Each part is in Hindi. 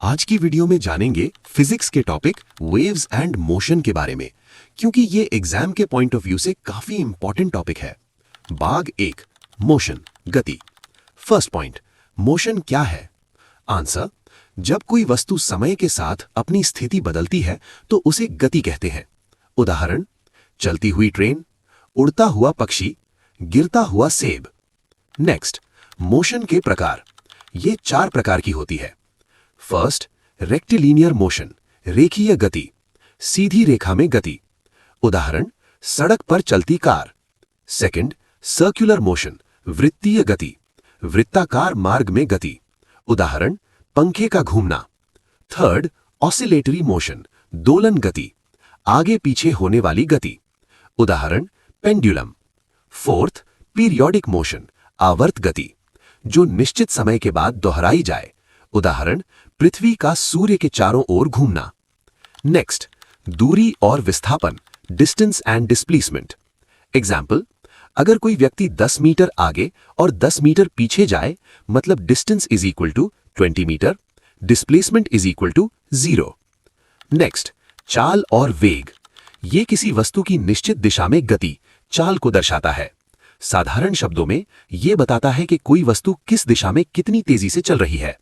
आज की वीडियो में जानेंगे फिजिक्स के टॉपिक वेव्स एंड मोशन के बारे में, क्योंकि ये एग्जाम के पॉइंट ऑफ व्यू से काफी इंपॉर्टेंट टॉपिक है। भाग 1 मोशन गति। फर्स्ट पॉइंट, मोशन क्या है? आंसर, जब कोई वस्तु समय के साथ अपनी स्थिति बदलती है तो उसे गति कहते हैं। उदाहरण, चलती हुई ट्रेन, उड़ता हुआ पक्षी, गिरता हुआ सेब। नेक्स्ट, मोशन के प्रकार। ये 4 प्रकार की होती है। फर्स्ट, रेक्टिलिनियर मोशन, रेखीय गति, सीधी रेखा में गति। उदाहरण, सड़क पर चलती कार। सेकंड, सर्कुलर मोशन, वृत्तीय गति, वृत्ताकार मार्ग में गति। उदाहरण, पंखे का घूमना। थर्ड, ऑसिलेटरी मोशन, दोलन गति, आगे पीछे होने वाली गति। उदाहरण, पेंडुलम। फोर्थ, पीरियोडिक मोशन, आवर्त गति, जो निश्चित समय के बाद दोहराई जाए। उदाहरण, पृथ्वी का सूर्य के चारों ओर घूमना। नेक्स्ट, दूरी और विस्थापन, डिस्टेंस एंड डिस्प्लेसमेंट। एग्जाम्पल, अगर कोई व्यक्ति 10 मीटर आगे और 10 मीटर पीछे जाए, मतलब distance is equal to 20 metre, displacement is equal to 0। Next, चाल और वेग। ये किसी वस्तु की निश्चित दिशा में गति, चाल को दर्शाता है। साधारण शब्दों में यह बताता है कि कोई वस्तु किस दिशा में कितनी तेजी से चल रही है।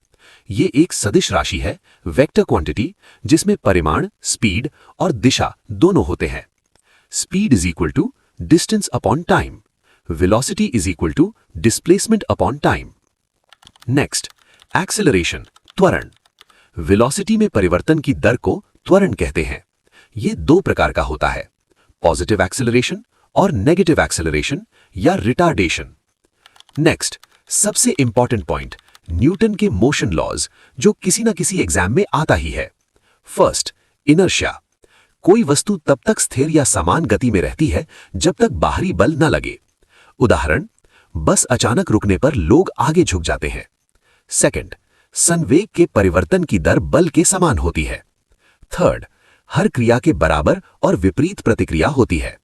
ये एक सदिश राशि है, वेक्टर क्वांटिटी, जिसमें परिमाण, स्पीड और दिशा दोनों होते हैं। Speed is equal to distance upon time, velocity is equal to displacement upon time. Next, acceleration, त्वरण। वेलोसिटी में परिवर्तन की दर को त्वरण कहते हैं। ये 2 प्रकार का होता है, पॉजिटिव एक्सेलरेशन और नेगेटिव एक्सेलरेशन या रिटार्डेशन। नेक्स्ट, सबसे इंपॉर्टेंट पॉइंट, न्यूटन के मोशन लॉज, जो किसी ना किसी एग्जाम में आता ही है। First, inertia. कोई वस्तु तब तक स्थिर या समान गति में रहती है जब तक बाहरी बल न लगे। उदाहरण, बस अचानक रुकने पर लोग आगे झुक जाते हैं। सेकंड, संवेग के परिवर्तन की दर बल के समान होती है। थर्ड, हर क्रिया के बराबर और विपरीत प्रतिक्रिया होती है।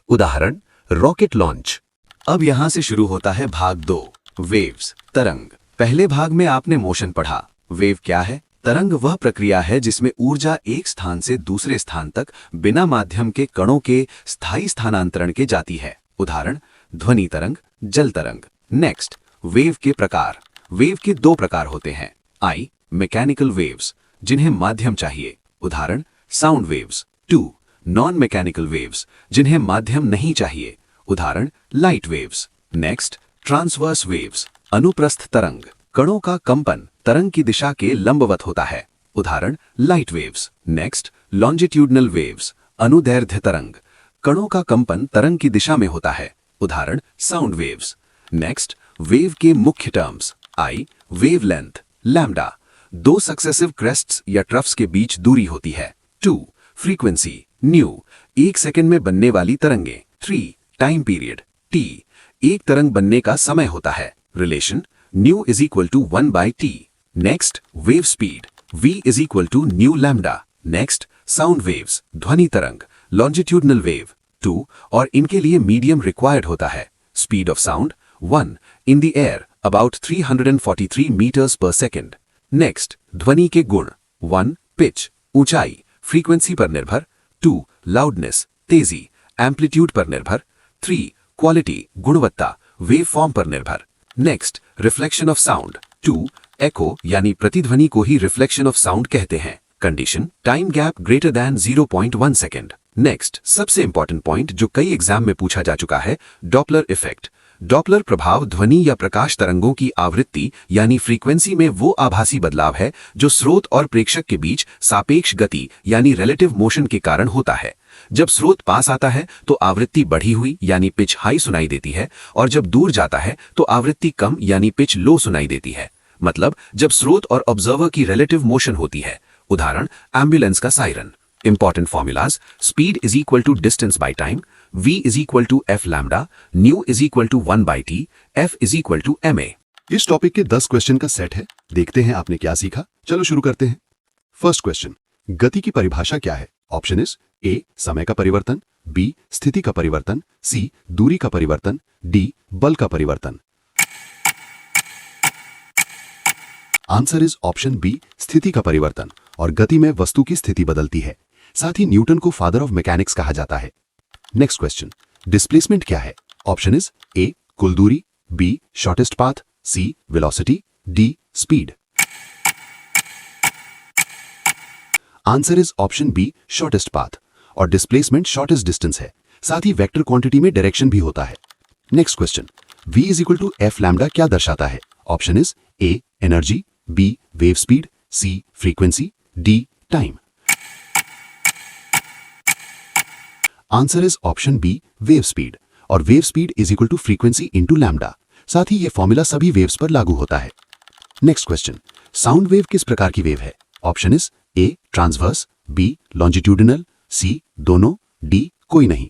उदाहरण, रॉकेट लॉन्च। अब यहां से शुरू होता है भाग 2, वेव्स, तरंग। पहले भाग में आपने मोशन पढ़ा। वेव क्या है? तरंग वह प्रक्रिया है जिसमें ऊर्जा एक स्थान से दूसरे स्थान तक बिना माध्यम के कणों के स्थायी स्थानांतरण के जाती है। उदाहरण, ध्वनि तरंग, जल तरंग। नेक्स्ट, वेव के प्रकार। वेव के 2 प्रकार होते हैं। आई, मैकेनिकल वेव्स, जिन्हें माध्यम चाहिए। उदाहरण, sound waves. 2, non mechanical waves, जिन्हें माध्यम नहीं चाहिए। उदाहरण, light waves. Next, transverse waves, अनुप्रस्थ तरंग। कणों का कंपन तरंग की दिशा के लंबवत होता है। उदाहरण, light waves. Next, longitudinal waves, अनुदैर्ध्य तरंग। कणों का कंपन तरंग की दिशा में होता है। उदाहरण, साउंड वेव्स। नेक्स्ट, वेव के मुख्य टर्म्स। आई, वेवलेंथ, लैम्डा, 2 सक्सेसिव क्रेस्ट्स या ट्रफ्स के बीच दूरी होती है। 2, फ्रीक्वेंसी, न्यू, 1 सेकंड में बनने वाली तरंगें। 3, टाइम पीरियड, टी, एक तरंग बनने का समय होता है। Relation, nu is equal to 1/t। Next, wave speed, v is equal to nu lambda. Next, sound waves, ध्वनि तरंग, लॉन्जिट्यूडनल वेव। 2, और इनके लिए मीडियम रिक्वायर्ड होता है। Speed of sound 1 in the air about 343 metres पर सेकेंड। नेक्स्ट, ध्वनि के गुण। 1, पिच, ऊंचाई, फ्रीक्वेंसी पर निर्भर। 2, लाउडनेस, तेजी, एम्पलीट्यूड पर निर्भर। 3, क्वालिटी, गुणवत्ता, वेव फॉर्म पर निर्भर। Next, reflection of sound. 2, एको, यानी प्रतिध्वनि को ही रिफ्लेक्शन ऑफ साउंड कहते हैं। Condition, time gap greater than 0.1 second. Next, सबसे इंपॉर्टेंट पॉइंट जो कई एग्जाम में पूछा जा चुका है, डॉपलर इफेक्ट। डॉपलर प्रभाव ध्वनि या प्रकाश तरंगों की आवृत्ति यानी फ्रीक्वेंसी में वो आभासी बदलाव है जो स्रोत और प्रेक्षक के बीच सापेक्ष गति यानी रिलेटिव मोशन के कारण होता है। जब स्रोत पास आता है तो आवृत्ति बढ़ी हुई यानी पिच हाई सुनाई देती है, और जब दूर जाता है तो आवृत्ति कम यानी पिच लो सुनाई देती है। मतलब, जब स्रोत और ऑब्जर्वर की रिलेटिव मोशन होती है। उदाहरण, एम्बुलेंस का siren. Important formulas, speed is equal to distance by time, v is equal to F lambda, nu is equal to 1/t, f is equal to ma। इस टॉपिक के 10 क्वेश्चन का सेट है। देखते हैं आपने क्या सीखा। चलो शुरू करते हैं। फर्स्ट क्वेश्चन, गति की परिभाषा क्या है? ऑप्शन इज ए, समय का परिवर्तन, बी, स्थिति का परिवर्तन, सी, दूरी का परिवर्तन, डी, बल का परिवर्तन। आंसर इज ऑप्शन बी, स्थिति का परिवर्तन, और गति में वस्तु की स्थिति बदलती है। साथ ही न्यूटन को फादर ऑफ मैकेनिक्स कहा जाता है। नेक्स्ट क्वेश्चन, डिस्प्लेसमेंट क्या है? ऑप्शन इज ए, कुल दूरी, B, shortest path, C, velocity, D, speed. Answer is option B, shortest path, और डिस्प्लेसमेंट शॉर्टेस्ट डिस्टेंस है। साथ ही वेक्टर क्वांटिटी में डायरेक्शन भी होता है। Next question, v is equal to F lambda क्या दर्शाता है? Option is A, energy, B, wave speed, C, frequency, D, time. Answer is option B, wave speed, और wave speed is equal to frequency into lambda. साथ ही यह फॉर्मूला सभी वेव्स पर लागू होता है। नेक्स्ट क्वेश्चन, साउंड वेव किस प्रकार की वेव है? Option is A, transverse, B, longitudinal, C, दोनों, डी, कोई नहीं।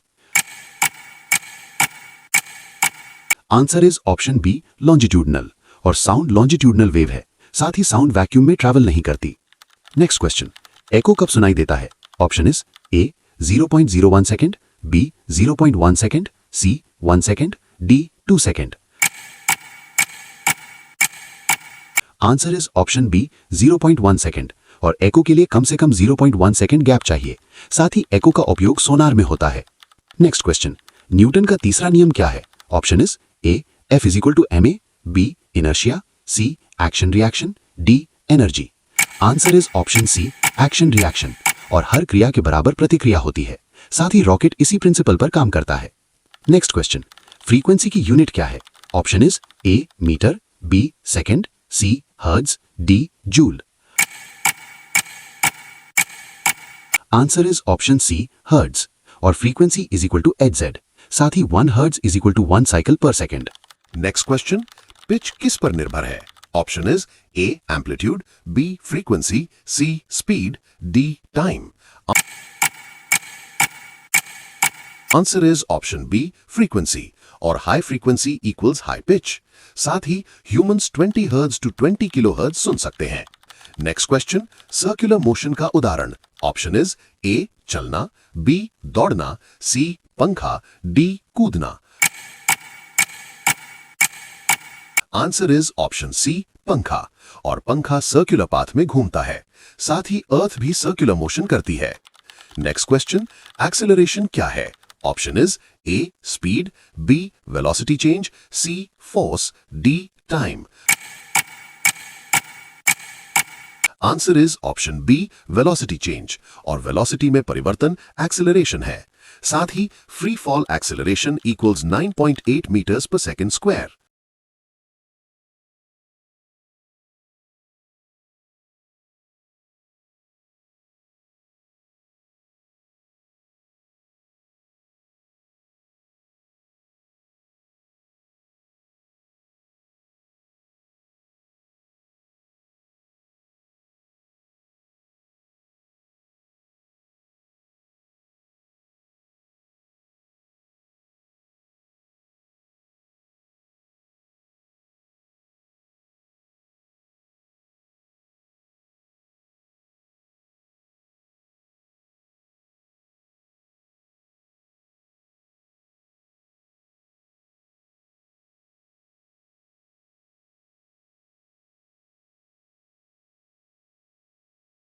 Answer is option B, longitudinal, और साउंड लॉन्जिट्यूडिनल वेव है। साथ ही साउंड वैक्यूम में ट्रैवल नहीं करती। नेक्स्ट क्वेश्चन, एको कब सुनाई देता है? Option is A, 0.01 second, B, 0.1 second, C, 1 second, D, 2 second. Answer is option B, 0.1 second, और एको के लिए कम से कम 0.1 सेकेंड गैप चाहिए। साथ ही एको का उपयोग सोनार में होता है। नेक्स्ट क्वेश्चन, न्यूटन का तीसरा नियम क्या है? Option is A, F is equal to M A, B, inertia, C, action reaction, D, energy. Answer is option C, action reaction, और हर क्रिया के बराबर प्रतिक्रिया होती है। साथ ही रॉकेट इसी प्रिंसिपल पर काम करता है। नेक्स्ट क्वेश्चन, फ्रीक्वेंसी की यूनिट क्या है? Option is A, metre, B, second, C, hertz, D, joule. Answer is option C, hertz, और frequency is equal to H Z. साथ ही 1 hertz is equal to 1 cycle per second. Next question, pitch किस पर निर्भर है? Option is A, amplitude, B, frequency, C, speed, D, time. Answer is option B, frequency, और high frequency equals high pitch. साथ ही humans 20 hertz to 20 kilo hertz सुन सकते हैं। नेक्स्ट क्वेश्चन, सर्कुलर मोशन का उदाहरण। ऑप्शन इज ए, चलना, बी, दौड़ना, सी, पंखा, डी, कूदना। आंसर इज ऑप्शन सी, पंखा, और पंखा सर्कुलर पाथ में घूमता है। साथ ही अर्थ भी सर्कुलर मोशन करती है। नेक्स्ट क्वेश्चन, एक्सेलरेशन क्या है? Option is A, speed, B, velocity change, C, force, D, time. Answer is option B, velocity change, और वेलोसिटी में परिवर्तन एक्सेलरेशन है। साथ ही free fall acceleration equals 9.8 metres पर सेकेंड स्क्वायर।